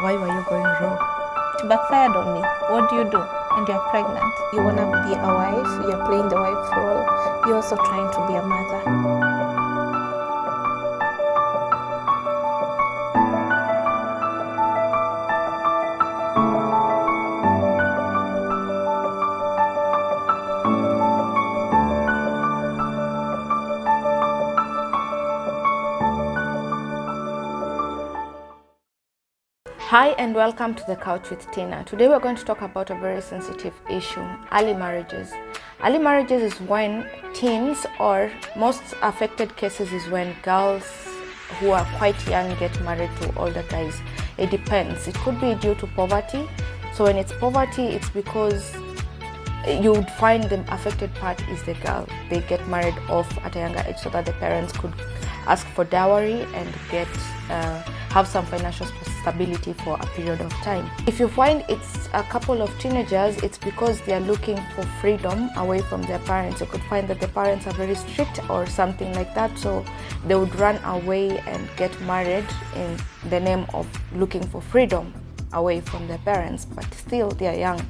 Why were you going raw? It backfired on me. What do? And you're pregnant. You want to be a wife, you're playing the wife role, you're also trying to be a mother. Hi and welcome to The Couch with Tina. Today we're going to talk about a very sensitive issue, early marriages. Early marriages is when teens, or most affected cases is when girls who are quite young get married to older guys. It depends. It could be due to poverty. So when it's poverty, it's because you would find the affected part is the girl. They get married off at a younger age so that the parents could ask for dowry and have some financial stability for a period of time. If you find it's a couple of teenagers, it's because they are looking for freedom away from their parents. You could find that the parents are very strict or something like that, so they would run away and get married in the name of looking for freedom away from their parents, but still they are young.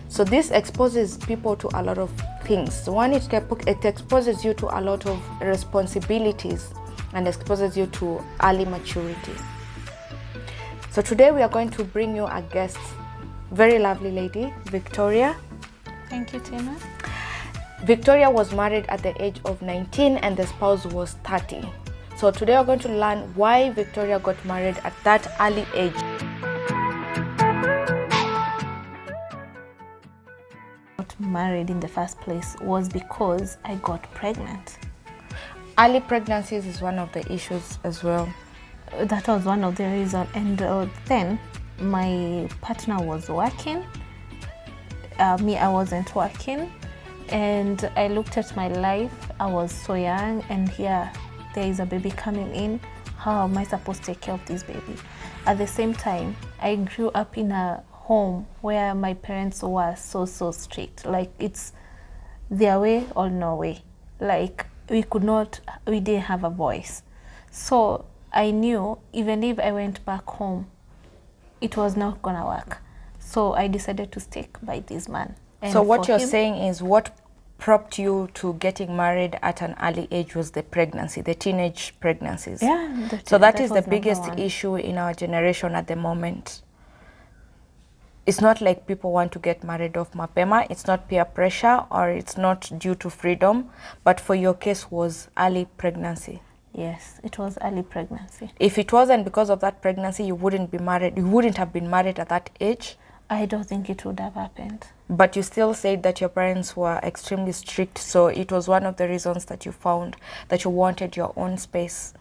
So this exposes people to a lot of things. One, it exposes you to a lot of responsibilities and exposes you to early maturity. So today we are going to bring you a guest, very lovely lady, Victoria. Thank you, Tina. Victoria was married at the age of 19 and the spouse was 30. So today we're going to learn why Victoria got married at that early age. Got married in the first place was because I got pregnant. Early pregnancies is one of the issues as well. That was one of the reasons. And then my partner was working. Me, I wasn't working. And I looked at my life. I was so young, and here there is a baby coming in. How am I supposed to take care of this baby? At the same time, I grew up in a home where my parents were so strict. Like, it's their way or no way. Like, we didn't have a voice. So I knew even if I went back home, it was not gonna work. So I decided to stick by this man. And so what you're saying is what prompted you to getting married at an early age was the pregnancy, the teenage pregnancies. Yeah. So that is the biggest issue in our generation at the moment. It's not like people want to get married off mapema. It's not peer pressure or it's not due to freedom, but for your case was early pregnancy. Yes, it was early pregnancy. If it wasn't because of that pregnancy, you wouldn't be married. You wouldn't have been married at that age. I don't think it would have happened. But you still said that your parents were extremely strict, so it was one of the reasons that you found that you wanted your own space.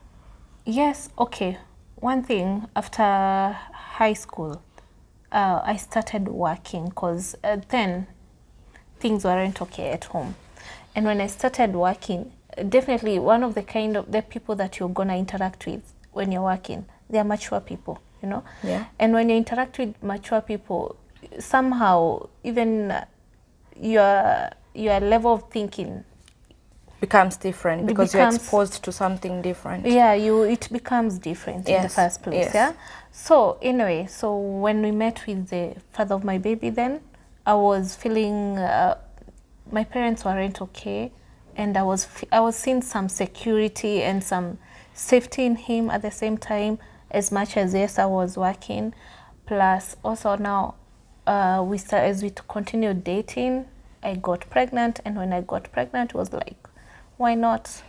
Yes, okay. One thing, after high school, I started working because then things weren't okay at home. And when I started working, definitely one of the people that you're gonna interact with when you're working, they are mature people, you know? Yeah. And when you interact with mature people, somehow even your level of thinking becomes different because you're exposed to something different. Yeah, it becomes different in the first place. Yes. Yeah. So anyway, so when we met with the father of my baby, then I was feeling my parents weren't okay, and I was seeing some security and some safety in him at the same time. As much as yes, I was working, plus also now as we continued dating, I got pregnant, and when I got pregnant, it was like, why not?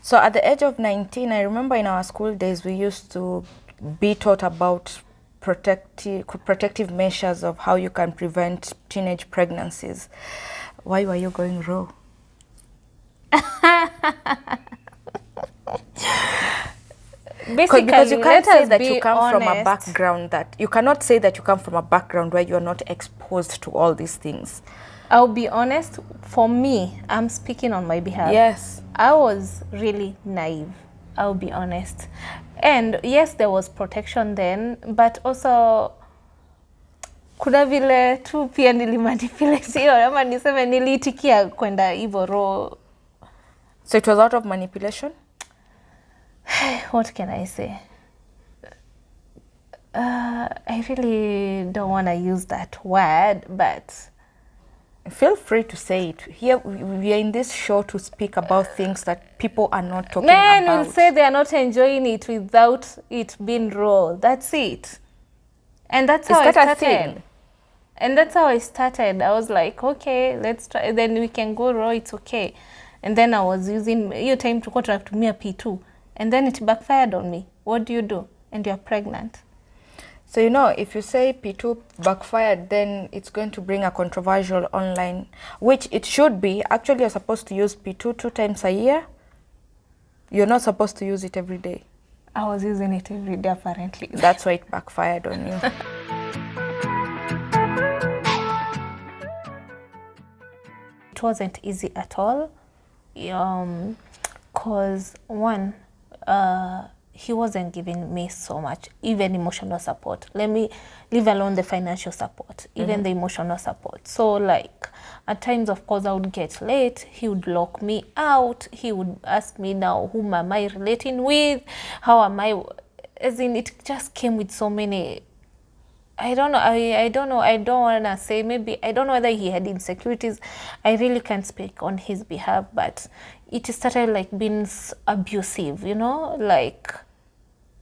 So at the age of 19, I remember in our school days, we used to be taught about protective measures of how you can prevent teenage pregnancies. Why were you going raw? Basically, because you can't say that you come honest. from a background that you cannot say that you come from a background where you are not exposed to all these things. I'll be honest, for me, I'm speaking on my behalf. Yes. I was really naive, I'll be honest. And yes, there was protection then, but also kuna vile tu pia nilimanipulate ama niseme niliitikia kwenda hivyo raw. So it was out of manipulation? What can I say? I really don't want to use that word, but Feel free to say it. Here we are in this show to speak about things that people are not talking men about. will say they are not enjoying it without it being raw. That's it. And that's how I that a started. thing? And that's how I started. I was like, okay, let's try. Then we can go raw. It's okay. And then I was using your time to contract me a P2, and then it backfired on me. What do? And you're pregnant. So, you know, if you say P2 backfired, then it's going to bring a controversial online, which it should be. Actually, you're supposed to use P2 2 times a year. You're not supposed to use it every day. I was using it every day, apparently. That's why it backfired on you. It wasn't easy at all. Cause one, he wasn't giving me so much, even emotional support. Let me leave alone the financial support, even the emotional support. So like at times, of course, I would get late. He would lock me out. He would ask me, now, whom am I relating with? How am I? As in, it just came with so many. I don't know. I don't know. I don't want to say, maybe, I don't know whether he had insecurities. I really can't speak on his behalf, but it started like being abusive, you know, like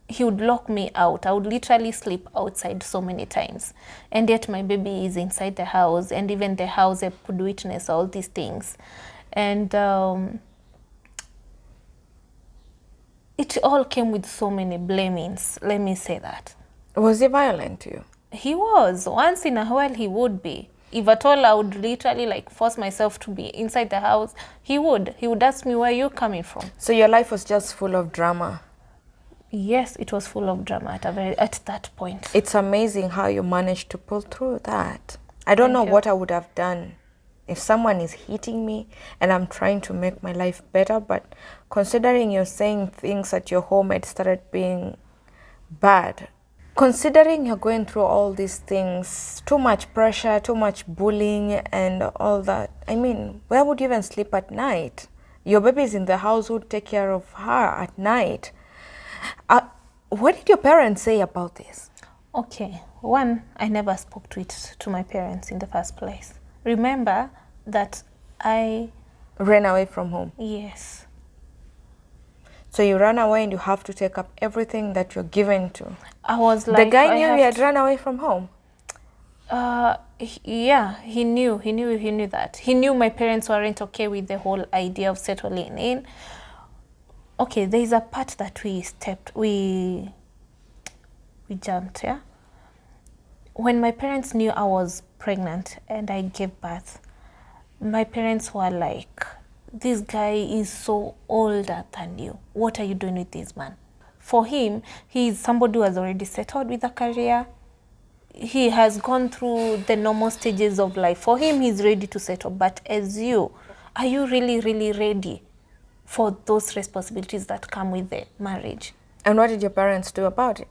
he would lock me out. I would literally sleep outside so many times. And yet my baby is inside the house, and even the house could witness all these things. And it all came with so many blamings, let me say that. Was he violent to you? He was. Once in a while, he would be. If at all, I would literally like force myself to be inside the house. He would ask me, where are you coming from? So your life was just full of drama? Yes, it was full of drama at that point. It's amazing how you managed to pull through that. I don't know what I would have done if someone is hitting me and I'm trying to make my life better, but considering you're saying things at your home had started being bad, considering you're going through all these things, too much pressure, too much bullying and all that, I mean, where would you even sleep at night? Your baby's in the house, who would take care of her at night? What did your parents say about this? Okay, one, I never spoke to my parents in the first place. Remember that I ran away from home. Yes. So you ran away and you have to take up everything that you're given to. I was like, the guy knew you had run away from home? Yeah, he knew that. He knew my parents weren't okay with the whole idea of settling in. Okay, there's a part that we jumped, yeah? When my parents knew I was pregnant and I gave birth, my parents were like, this guy is so older than you. What are you doing with this man? For him, he is somebody who has already settled with a career. He has gone through the normal stages of life. For him, he's ready to settle. But as you, are you really, really ready for those responsibilities that come with the marriage? And what did your parents do about it?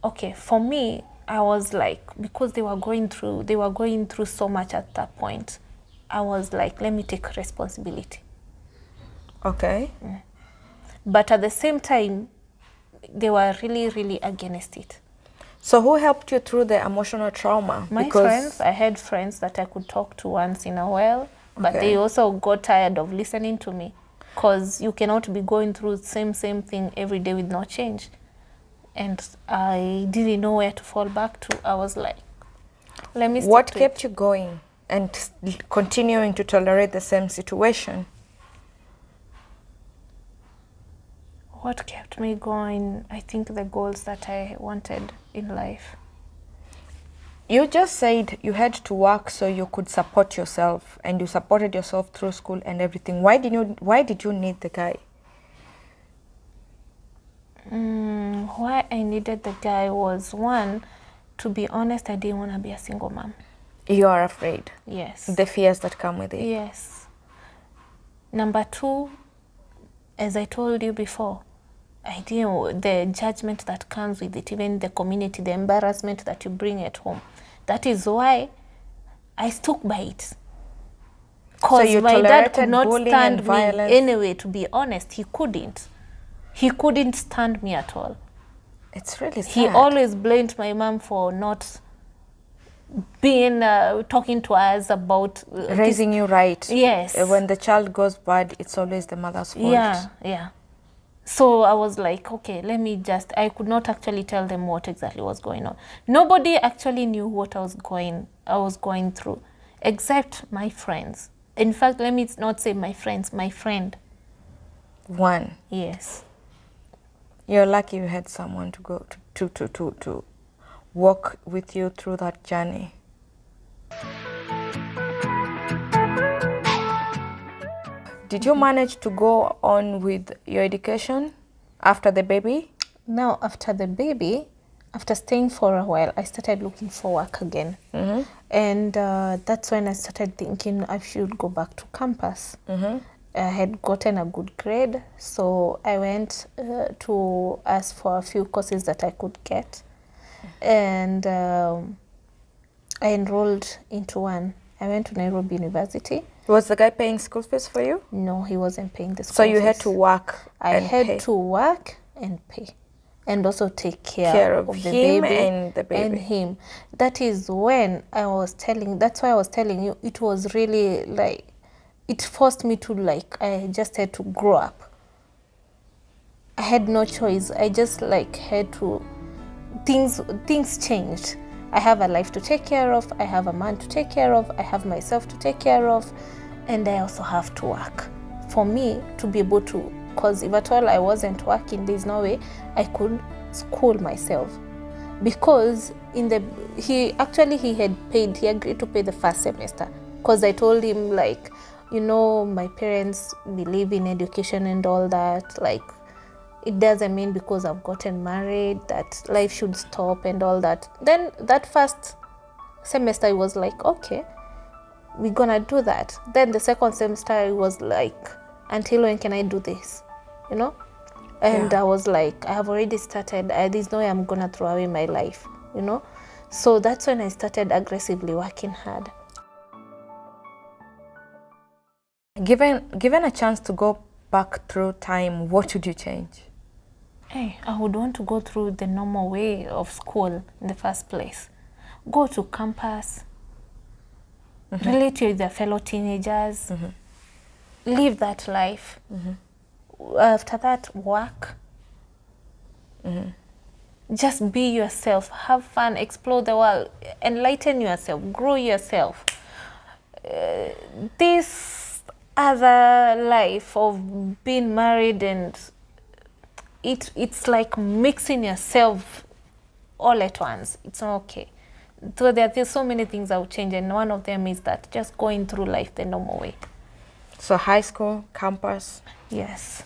Okay, for me, I was like, because they were going through so much at that point, I was like, let me take responsibility. Okay. But at the same time, they were really, really against it. So who helped you through the emotional trauma? My friends. I had friends that I could talk to once in a while, but they also got tired of listening to me, because you cannot be going through the same thing every day with no change. And I didn't know where to fall back to. I was like, let me stick What to kept it. you going and continuing to tolerate the same situation? What kept me going? I think the goals that I wanted in life. You just said you had to work so you could support yourself, and you supported yourself through school and everything. Why did you need the guy? Why I needed the guy was, one, to be honest, I didn't want to be a single mom. You are afraid? Yes. The fears that come with it? Yes. Number two, as I told you before, I didn't, the judgment that comes with it, even the community, the embarrassment that you bring at home. That is why I stuck by it. Because so my dad could not stand me violence. anyway, to be honest. He couldn't stand me at all. It's really sad. He always blamed my mom for not being talking to us about raising you right. Yes. When the child goes bad, it's always the mother's fault. Yeah. So I was like, okay, I could not actually tell them what exactly was going on. Nobody actually knew what I was going through, except my friends. In fact, let me not say my friends, my friend. One. Yes. You're lucky you had someone to go to walk with you through that journey. Did you manage to go on with your education after the baby? Now, after the baby, after staying for a while, I started looking for work again. And that's when I started thinking I should go back to campus. I had gotten a good grade, so I went to ask for a few courses that I could get. And I enrolled into one. I went to Nairobi University. Was the guy paying school fees for you? No, he wasn't paying the school fees. So you had to work I had to work and pay. And also take care of the him baby and the baby. And him. That is when that's why I was telling you, it was really like, it forced me to I just had to grow up. I had no choice. I just had to, things changed. I have a life to take care of. I have a man to take care of. I have myself to take care of. And I also have to work. For me to be able to, because if at all I wasn't working, there's no way I could school myself. Because he agreed to pay the first semester. Because I told him my parents believe in education and all that. It doesn't mean because I've gotten married that life should stop and all that. Then that first semester, it was okay, we're gonna do that. Then the second semester, it was until when can I do this? And I was I have already started. There's no way I'm gonna throw away my life, So that's when I started aggressively working hard. Given a chance to go back through time, what would you change? I would want to go through the normal way of school in the first place. Go to campus, relate with the fellow teenagers, live that life. After that, work. Just be yourself, have fun, explore the world, enlighten yourself, grow yourself. This other life of being married and it's like mixing yourself all at once. It's not okay. So there's so many things that will change, and one of them is that just going through life the normal way. So high school, campus? Yes.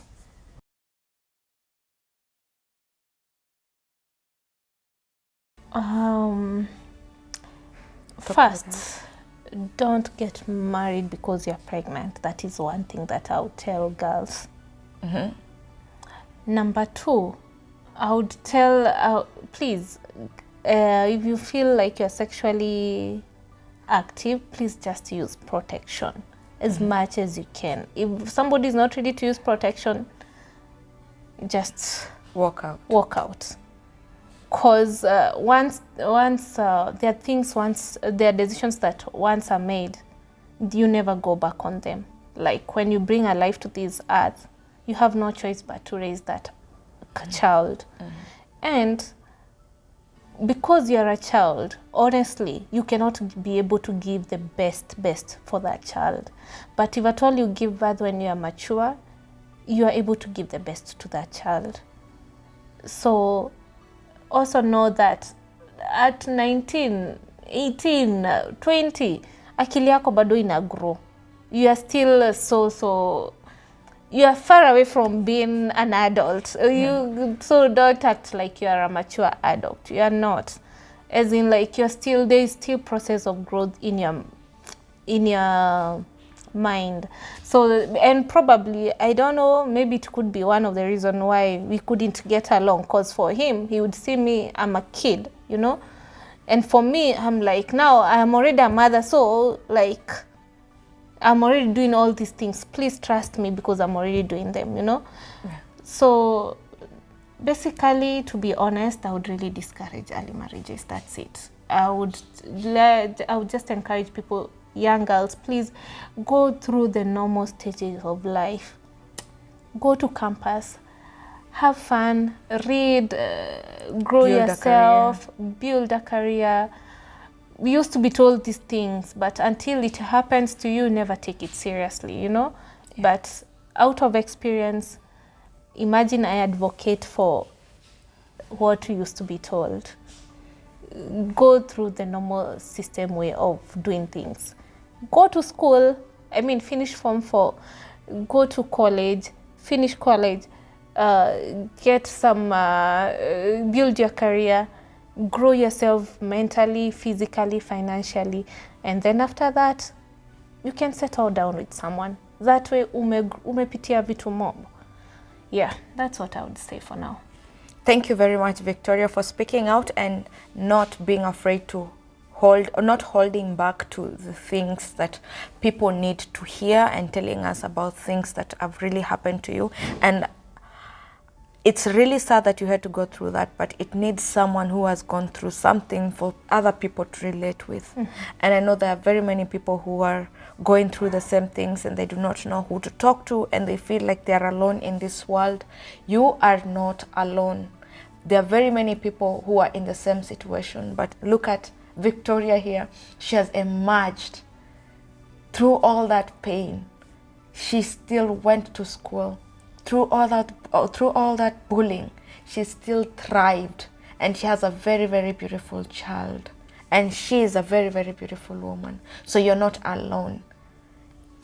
First, don't get married because you're pregnant. That is one thing that I would tell girls. Number two, I would tell, please, if you feel like you're sexually active, please just use protection as much as you can. If somebody is not ready to use protection, just walk out. Because once there are decisions that once are made, you never go back on them. Like when you bring a life to this earth, you have no choice but to raise that child. And because you're a child, honestly, you cannot be able to give the best for that child. But if at all you give birth when you are mature, you are able to give the best to that child. So also know that at 19, 18, 20, akili yako bado ina grow. You are still you are far away from being an adult. So don't act like you are a mature adult. You are not. As in there is still process of growth in your mind. So, and probably, I don't know, maybe it could be one of the reasons why we couldn't get along, because for him, he would see me, I'm a kid, and for me, I'm now I'm already a mother, so I'm already doing all these things. Please trust me because I'm already doing them, So Basically, to be honest, I would really discourage early marriages. That's it. I would just encourage people, young girls, please go through the normal stages of life. Go to campus, have fun, read, grow yourself, build a career. We used to be told these things, but until it happens to you, never take it seriously, you know? Yeah. But out of experience, imagine I advocate for what we used to be told. Go through the normal system way of doing things. Go to school, finish Form 4, go to college, finish college, get some, build your career, grow yourself mentally, physically, financially, and then after that, you can settle down with someone. That way, umepitia vitu mob. Yeah, that's what I would say for now. Thank you very much, Victoria, for speaking out and not being afraid to hold, or not holding back to the things that people need to hear, and telling us about things that have really happened to you. And it's really sad that you had to go through that, but it needs someone who has gone through something for other people to relate with. Mm-hmm. And I know there are very many people who are going through the same things and they do not know who to talk to, and they feel like they are alone in this world. You are not alone. There are very many people who are in the same situation, but look at Victoria here. She has emerged through all that pain. She still went to school. Through all that bullying, she still thrived, and she has a very, very beautiful child, and she is a very, very beautiful woman. So you're not alone.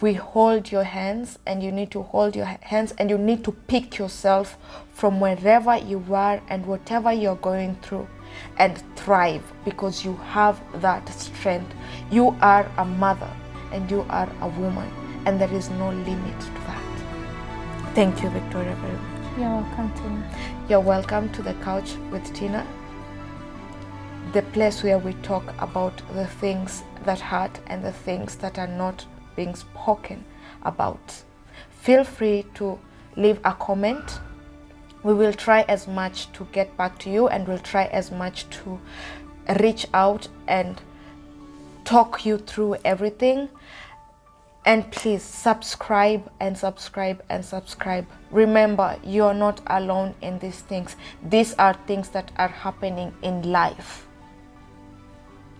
We hold your hands, and you need to hold your hands, and you need to pick yourself from wherever you are and whatever you're going through, and thrive, because you have that strength. You are a mother and you are a woman, and there is no limit to that. Thank you, Victoria, very much. You're welcome, Tina. You're welcome to the Couch with Tina, the place where we talk about the things that hurt and the things that are not being spoken about. Feel free to leave a comment. We will try as much to get back to you, and we'll try as much to reach out and talk you through everything. And please subscribe and subscribe and subscribe. Remember, you're not alone in these things. These are things that are happening in life.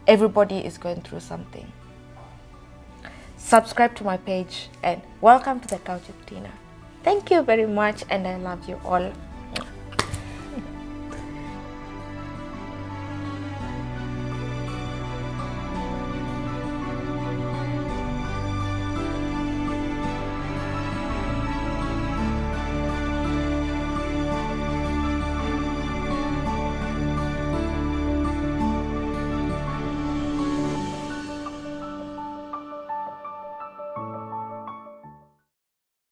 Everybody is going through something. Subscribe to my page, and welcome to the Couch with Tina. Thank you very much, and I love you all.